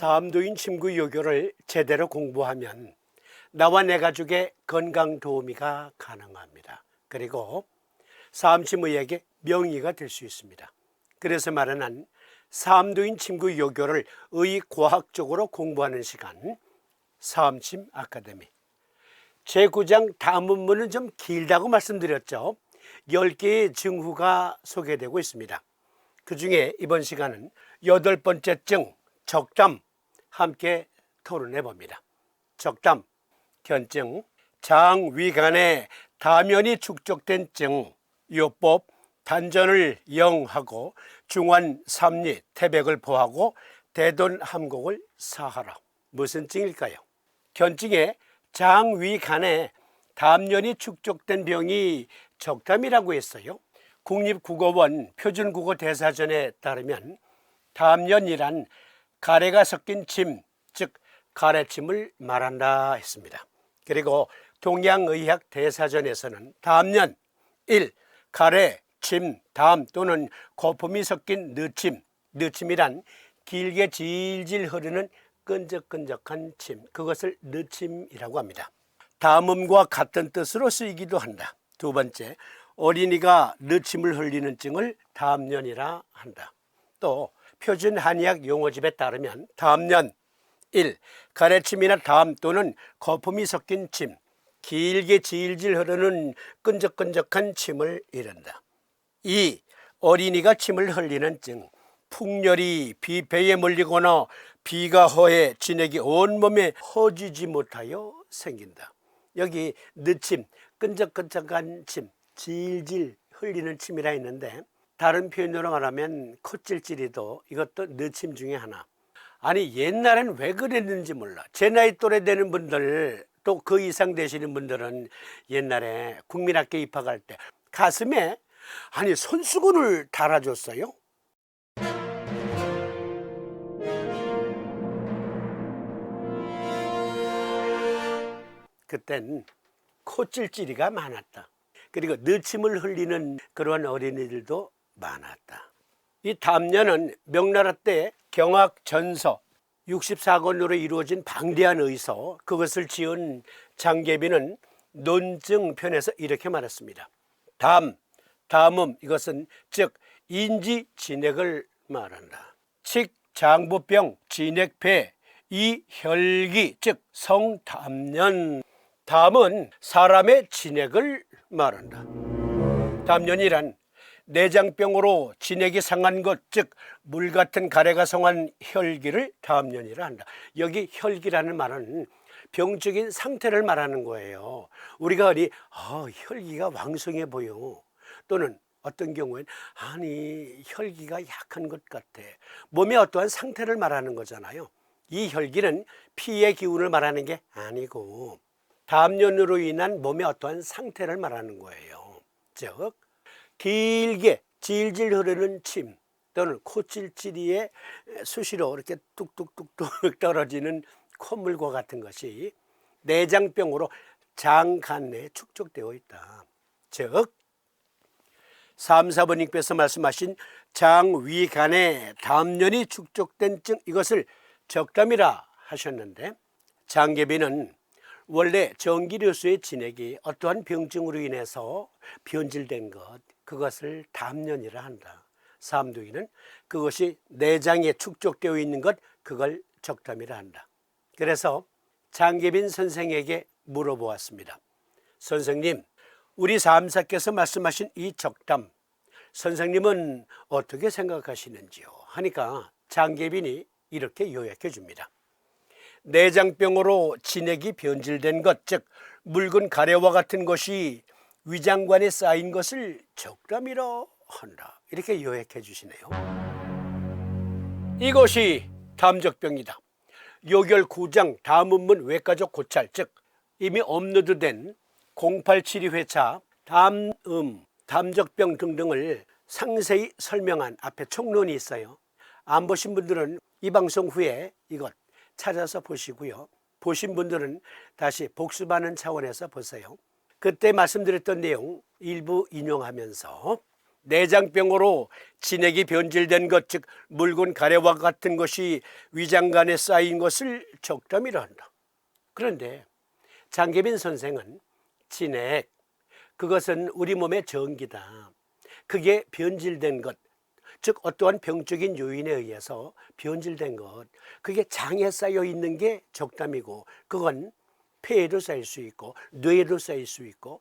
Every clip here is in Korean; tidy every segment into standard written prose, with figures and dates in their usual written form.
삼두인 침구 요교를 제대로 공부하면 나와 내 가족의 건강 도우미가 가능합니다. 그리고 삼침의학의 명의가 될 수 있습니다. 그래서 마련한 삼두인 침구 요교를 의과학적으로 공부하는 시간, 삼침 아카데미. 제9장 담음문은 좀 길다고 말씀드렸죠. 10개의 증후가 소개되고 있습니다. 그 중에 이번 시간은 8번째 증, 적담 함께 토론해 봅니다. 적담, 견증, 장위간에 다면이 축적된 증, 요법, 단전을 영하고 중환 삼리, 태백을 보하고 대돈함곡을 사하라. 무슨 증일까요? 견증에 장위간에 담연이 축적된 병이 적담이라고 했어요. 국립국어원 표준국어대사전에 따르면 담연이란 가래가 섞인 침, 즉 가래침을 말한다 했습니다. 그리고 동양의학 대사전에서는 담연 1. 가래, 침, 담 또는 거품이 섞인 느침, 느침이란 길게 질질 흐르는 끈적끈적한 침, 그것을 느침이라고 합니다. 담음과 같은 뜻으로 쓰이기도 한다. 두 번째, 어린이가 느침을 흘리는 증을 담연이라 한다. 또 표준 한의학 용어집에 따르면 담연 1. 가래침이나 담 또는 거품이 섞인 침, 길게 질질 흐르는 끈적끈적한 침을 이른다. 2. 어린이가 침을 흘리는 증, 풍열이 비배에 몰리거나 비가 허해 진액이 온몸에 퍼지지 못하여 생긴다. 여기 느침, 끈적끈적한 침, 질질 흘리는 침이라 했는데 다른 표현으로 말하면 콧질질이도 이것도 느침 중에 하나. 아니 옛날엔 왜 그랬는지 몰라. 제 나이 또래 되는 분들 또 그 이상 되시는 분들은 옛날에 국민학교 입학할 때 가슴에 아니 손수건을 달아줬어요. 그땐 콧질질이가 많았다. 그리고 느침을 흘리는 그런 어린이들도 많았다. 이 담연은 명나라 때 경학전서 64권으로 이루어진 방대한 의서, 그것을 지은 장계비는 논증편에서 이렇게 말했습니다. 담음 이것은 즉 인지 진액을 말한다. 칙 장부병 진액폐 이 혈기 즉 성담연. 담은 사람의 진액을 말한다. 담연이란 내장병으로 진액이 상한 것, 즉 물 같은 가래가 성한 혈기를 담연이라 한다. 여기 혈기라는 말은 병적인 상태를 말하는 거예요. 우리가 어디 혈기가 왕성해 보여, 또는 어떤 경우엔 아니 혈기가 약한 것 같아, 몸의 어떠한 상태를 말하는 거잖아요. 이 혈기는 피의 기운을 말하는 게 아니고 담연으로 인한 몸의 어떠한 상태를 말하는 거예요. 즉 길게 질질 흐르는 침 또는 콧질질이에 수시로 이렇게 뚝뚝뚝뚝 떨어지는 콧물과 같은 것이 내장병으로 장간 내에 축적되어 있다. 즉 3, 4번님께서 말씀하신 장위간에 담연이 축적된 증, 이것을 적담이라 하셨는데 장계비는 원래 전기료수의 진액이 어떠한 병증으로 인해서 변질된 것, 그것을 담연이라 한다. 삼두이는 그것이 내장에 축적되어 있는 것, 그걸 적담이라 한다. 그래서 장계빈 선생에게 물어보았습니다. 선생님, 우리 삼사께서 말씀하신 이 적담, 선생님은 어떻게 생각하시는지요? 하니까 장계빈이 이렇게 요약해 줍니다. 내장병으로 진액이 변질된 것, 즉 묽은 가래와 같은 것이 위장관에 쌓인 것을 적담이라 한다. 이렇게 요약해 주시네요. 이것이 담적병이다. 요결 9장 담음문 외과적 고찰, 즉 이미 업로드된 0872회차 담음, 담적병 등등을 상세히 설명한 앞에 총론이 있어요. 안 보신 분들은 이 방송 후에 이것 찾아서 보시고요. 보신 분들은 다시 복습하는 차원에서 보세요. 그때 말씀드렸던 내용 일부 인용하면서 내장병으로 진액이 변질된 것, 즉 묽은 가래와 같은 것이 위장관에 쌓인 것을 적담이라 한다. 그런데 장계빈 선생은 진액, 그것은 우리 몸의 전기다. 그게 변질된 것, 즉 어떠한 병적인 요인에 의해서 변질된 것, 그게 장에 쌓여 있는 게 적담이고, 그건 폐에도 쌓일 수 있고 뇌에도 쌓일 수 있고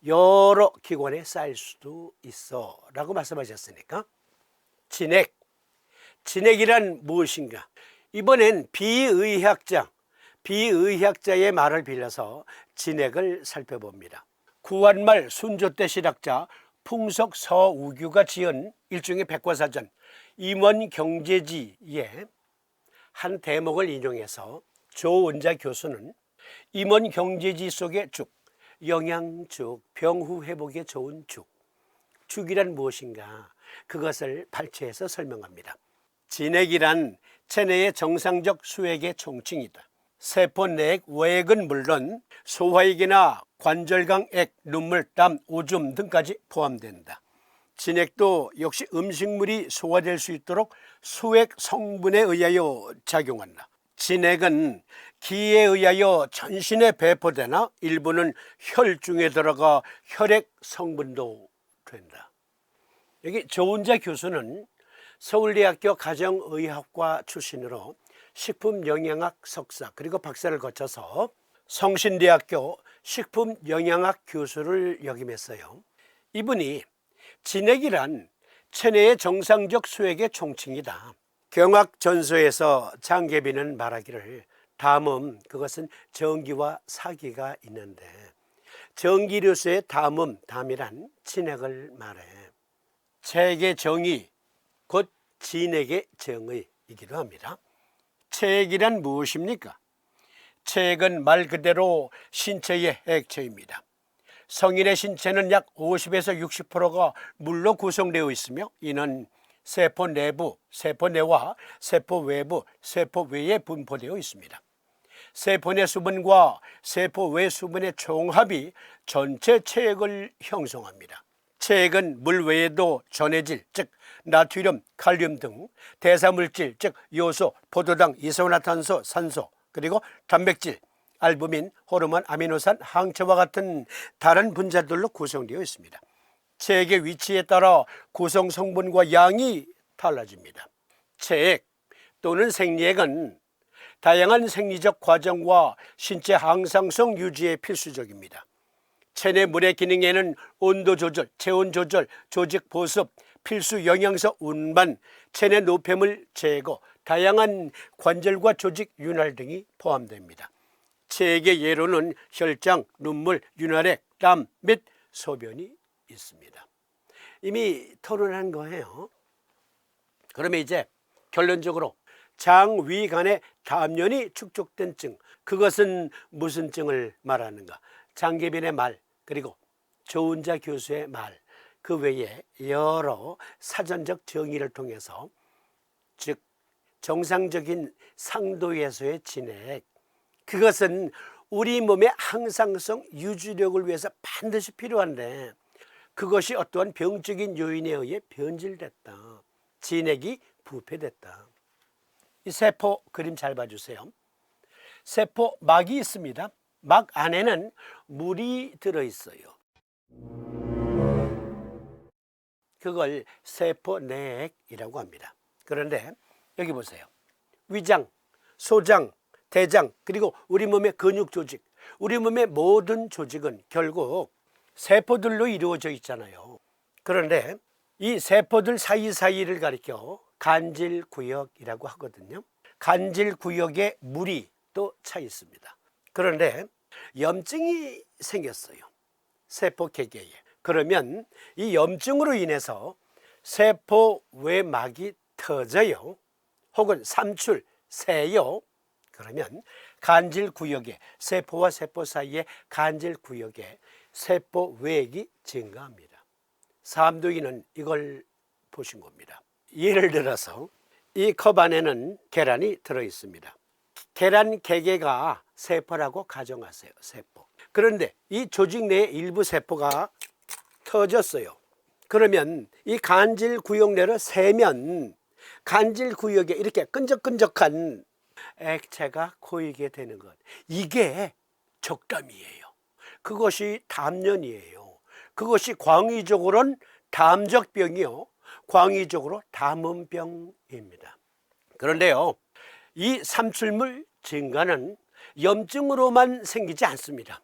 여러 기관에 쌓일 수도 있어 라고 말씀하셨으니까, 진액이란 무엇인가? 이번엔 비의학자의 말을 빌려서 진액을 살펴봅니다. 구한말 순조 때 실학자 풍석 서우규가 지은 일종의 백과사전 임원경제지의 한 대목을 인용해서 조은자 교수는 임원경제지 속의 죽, 영양죽, 병후 회복에 좋은 죽이란 무엇인가? 그것을 발췌해서 설명합니다. 진액이란 체내의 정상적 수액의 총칭이다. 세포 내액 외액은 물론 소화액이나 관절강액, 눈물, 땀, 오줌 등까지 포함된다. 진액도 역시 음식물이 소화될 수 있도록 수액 성분에 의하여 작용한다. 진액은 기에 의하여 전신에 배포되나 일부는 혈중에 들어가 혈액 성분도 된다. 여기 조은자 교수는 서울대학교 가정의학과 출신으로 식품영양학 석사 그리고 박사를 거쳐서 성신대학교 식품영양학 교수를 역임했어요. 이분이 진액이란 체내의 정상적 수액의 총칭이다. 경학전서에서 장계빈은 말하기를, 담음, 그것은 정기와 사기가 있는데 정기류수의 담이란 진액을 말해. 체액의 정의, 곧 진액의 정의이기도 합니다. 체액이란 무엇입니까? 체액은 말 그대로 신체의 액체입니다. 성인의 신체는 약 50에서 60%가 물로 구성되어 있으며 이는 세포 내부, 세포 내와 세포 외부, 세포 외에 분포되어 있습니다. 세포 내 수분과 세포 외 수분의 총합이 전체 체액을 형성합니다. 체액은 물 외에도 전해질, 즉 나트륨, 칼륨 등 대사물질, 즉 요소, 포도당, 이산화탄소, 산소, 그리고 단백질, 알부민, 호르몬, 아미노산, 항체와 같은 다른 분자들로 구성되어 있습니다. 체액의 위치에 따라 구성 성분과 양이 달라집니다. 체액 또는 생리액은 다양한 생리적 과정과 신체 항상성 유지에 필수적입니다. 체내 물의 기능에는 온도 조절, 체온 조절, 조직 보습, 필수 영양소 운반, 체내 노폐물 제거, 다양한 관절과 조직 윤활 등이 포함됩니다. 체액의 예로는 혈장, 눈물, 윤활액, 땀 및 소변이 있습니다. 이미 토론한 거예요. 그러면 이제 결론적으로 장위간의 담연이 축적된 증, 그것은 무슨 증을 말하는가? 장계빈의 말, 그리고 조은자 교수의 말, 그 외에 여러 사전적 정의를 통해서, 즉 정상적인 상도에서의 진액, 그것은 우리 몸의 항상성 유지력을 위해서 반드시 필요한데 그것이 어떠한 병적인 요인에 의해 변질됐다. 진액이 부패됐다. 이 세포 그림 잘 봐주세요. 세포 막이 있습니다. 막 안에는 물이 들어있어요. 그걸 세포 내액이라고 합니다. 그런데 여기 보세요. 위장, 소장, 대장, 그리고 우리 몸의 근육 조직, 우리 몸의 모든 조직은 결국 세포들로 이루어져 있잖아요. 그런데 이 세포들 사이사이를 가리켜 간질구역이라고 하거든요. 간질구역에 물이 또 차 있습니다. 그런데 염증이 생겼어요. 세포 개개에. 그러면 이 염증으로 인해서 세포 외막이 터져요. 혹은 삼출, 새요. 그러면 간질구역에, 세포와 세포 사이의 간질구역에 세포 외액이 증가합니다. 삼두기는 이걸 보신 겁니다. 예를 들어서 이 컵 안에는 계란이 들어있습니다. 계란 개개가 세포라고 가정하세요. 세포. 그런데 이 조직 내의 일부 세포가 터졌어요. 그러면 이 간질 구역 내로 세면 간질 구역에 이렇게 끈적끈적한 액체가 고이게 되는 것, 이게 적담이에요. 그것이 담련이에요. 그것이 광의적으로는 담적병이요, 광의적으로 담음병입니다. 그런데요, 이 삼출물 증가는 염증으로만 생기지 않습니다.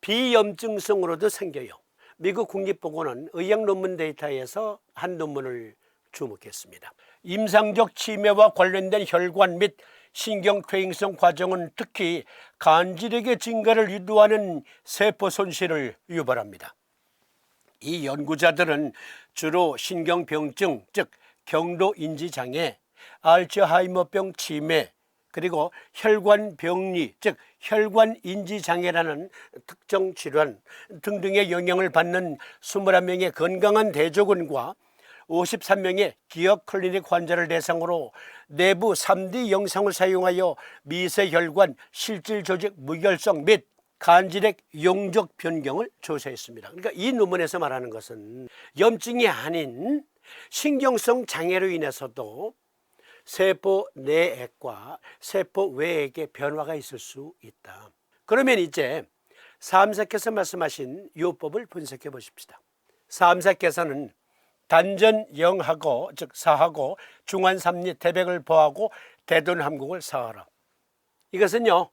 비염증성으로도 생겨요. 미국 국립보건원 의학 논문 데이터에서 한 논문을 주목했습니다. 임상적 치매와 관련된 혈관 및 신경퇴행성 과정은 특히 간질액의 증가를 유도하는 세포 손실을 유발합니다. 이 연구자들은 주로 신경병증, 즉 경도인지장애, 알츠하이머병 치매, 그리고 혈관병리, 즉 혈관인지장애라는 특정 질환 등등의 영향을 받는 21명의 건강한 대조군과 53명의 기억 클리닉 환자를 대상으로 내부 3D 영상을 사용하여 미세혈관, 실질 조직 무결성 및 간질액 용적 변경을 조사했습니다. 그러니까 이 논문에서 말하는 것은 염증이 아닌 신경성 장애로 인해서도 세포 내액과 세포 외액의 변화가 있을 수 있다. 그러면 이제 사암사께서 말씀하신 요법을 분석해 보십시다. 사암사께서는 단전영하고, 즉 사하고, 중환삼리 태백을 보하고 대둔함국을 사하라. 이것은요,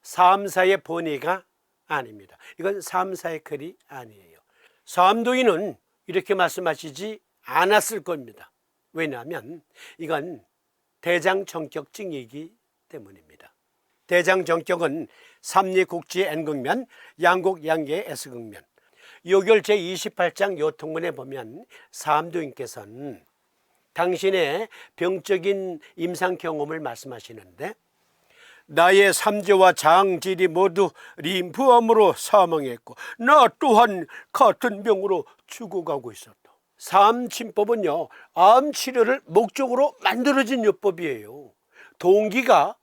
사암사의 본의가 아닙니다. 이건 사암사의 글이 아니에요. 사암도인은 이렇게 말씀하시지 않았을 겁니다. 왜냐하면 이건 대장정격증이기 때문입니다. 대장정격은 삼리국지의 N극면, 양곡양계의 S극면. 요결 제28장 요통문에 보면 사암도인께서는 당신의 병적인 임상 경험을 말씀하시는데, 나의 삼재와 장질이 모두 림프암으로 사망했고 나 또한 같은 병으로 죽어가고 있었다. 사암침법은요, 암 치료를 목적으로 만들어진 요법이에요. 동기가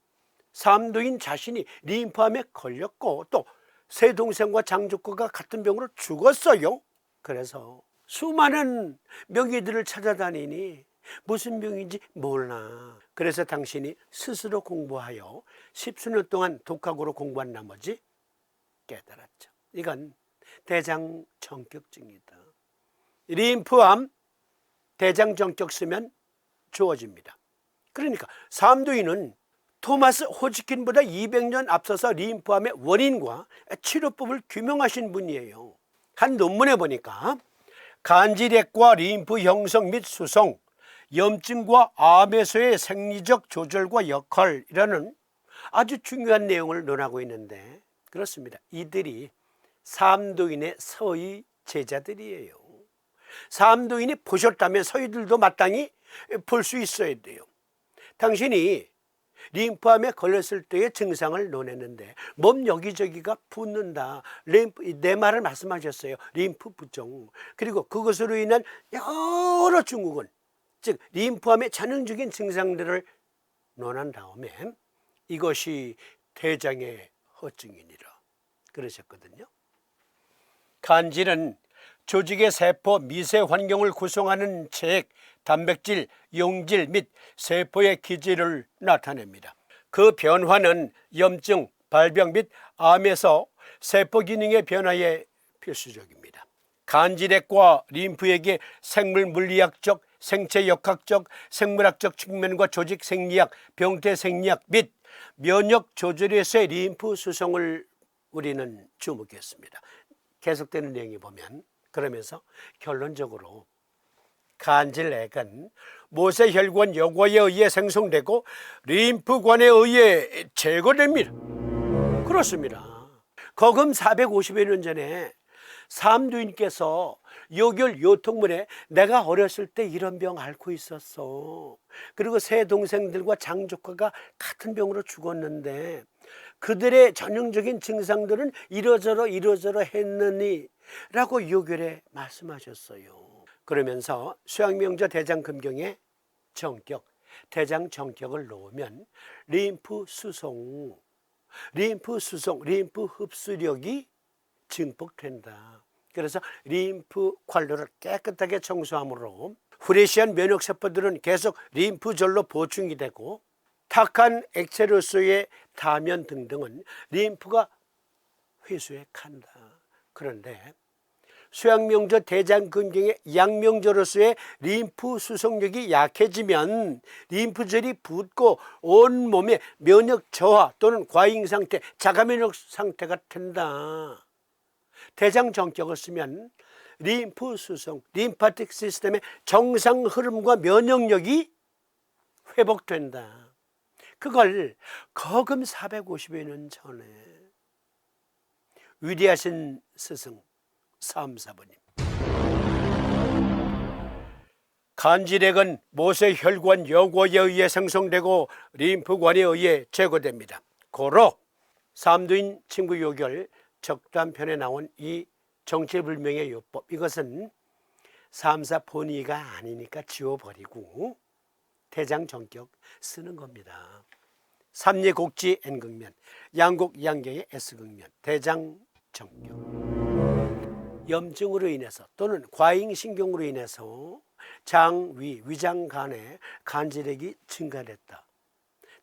사암도인 자신이 림프암에 걸렸고 또 세 동생과 장조과가 같은 병으로 죽었어요. 그래서 수많은 명의들을 찾아다니니 무슨 병인지 몰라. 그래서 당신이 스스로 공부하여 10수년 동안 독학으로 공부한 나머지 깨달았죠. 이건 대장정격증이다. 림프암 대장정격 쓰면 주어집니다. 그러니까 사암도인은 토마스 호지킨보다 200년 앞서서 림프암의 원인과 치료법을 규명하신 분이에요. 한 논문에 보니까 간질액과 림프 형성 및 수송, 염증과 암에서의 생리적 조절과 역할이라는 아주 중요한 내용을 논하고 있는데, 그렇습니다. 이들이 사암도인의 서의 제자들이에요. 사암도인이 보셨다면 서희들도 마땅히 볼 수 있어야 돼요. 당신이 림프암에 걸렸을 때의 증상을 논했는데 몸 여기저기가 붓는다, 내 말을 말씀하셨어요. 림프 부종, 그리고 그것으로 인한 여러 증후군, 즉 림프암의 전형적인 증상들을 논한 다음에 이것이 대장의 허증이니라 그러셨거든요. 간질은 조직의 세포 미세 환경을 구성하는 체액, 단백질, 용질 및 세포의 기질을 나타냅니다. 그 변화는 염증, 발병 및 암에서 세포 기능의 변화에 필수적입니다. 간질액과 림프액의 생물 물리학적, 생체 역학적, 생물학적 측면과 조직 생리학, 병태 생리학 및 면역 조절에서의 림프 수송을 우리는 주목했습니다. 계속되는 내용이 보면, 그러면서 결론적으로 간질액은 모세혈관 여과에 의해 생성되고 림프관에 의해 제거됩니다. 그렇습니다. 거금 450여 년 전에 사암도인께서 요결 요통문에 내가 어렸을 때 이런 병 앓고 있었어, 그리고 세 동생들과 장조카가 같은 병으로 죽었는데 그들의 전형적인 증상들은 이러저러 했느니 라고 요결에 말씀하셨어요. 그러면서 수양명저 대장금경에 정격, 대장정격을 놓으면 림프 흡수력이 증폭된다. 그래서 림프 관로를 깨끗하게 청소함으로 후레쉬한 면역세포들은 계속 림프절로 보충이 되고 탁한 액체로서의 다면 등등은 림프가 회수해 간다. 그런데 수양명조 대장근경의 양명조로서의 림프 수송력이 약해지면 림프절이 붓고 온몸에 면역 저하 또는 과잉 상태, 자가면역 상태가 된다. 대장 정격을 쓰면 림프 수송, 림파틱 시스템의 정상 흐름과 면역력이 회복된다. 그걸 거금 450여 년 전에 위대하신 스승 삼사부님. 간질액은 모세 혈관 여과에 의해 생성되고 림프관에 의해 제거됩니다. 고로 삼두인 친구 요결 적담편에 나온 이 정체불명의 요법, 이것은 삼사 본의가 아니니까 지워버리고 대장 정격 쓰는 겁니다. 삼리곡지 N극면, 양곡 양경의 S극면, 대장 정격. 염증으로 인해서 또는 과잉신경으로 인해서 장, 위, 위장 간에 간질액이 증가됐다.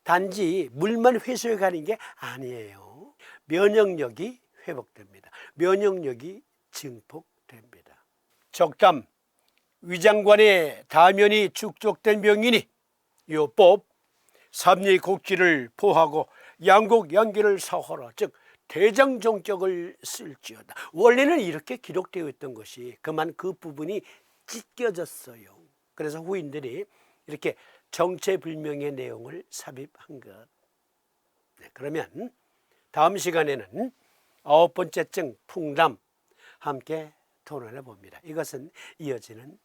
단지 물만 회수해 가는 게 아니에요. 면역력이 회복됩니다. 면역력이 증폭됩니다. 적담, 위장관에 다면이 축적된 병이니 요법 삼리곡지를 포하고 양곡 양기를 사하라, 즉 대장정격을 쓸지어다. 원래는 이렇게 기록되어 있던 것이 그만 그 부분이 찢겨졌어요. 그래서 후인들이 이렇게 정체불명의 내용을 삽입한 것. 네, 그러면 다음 시간에는 9번째 증 풍담 함께 토론해 봅니다. 이것은 이어지는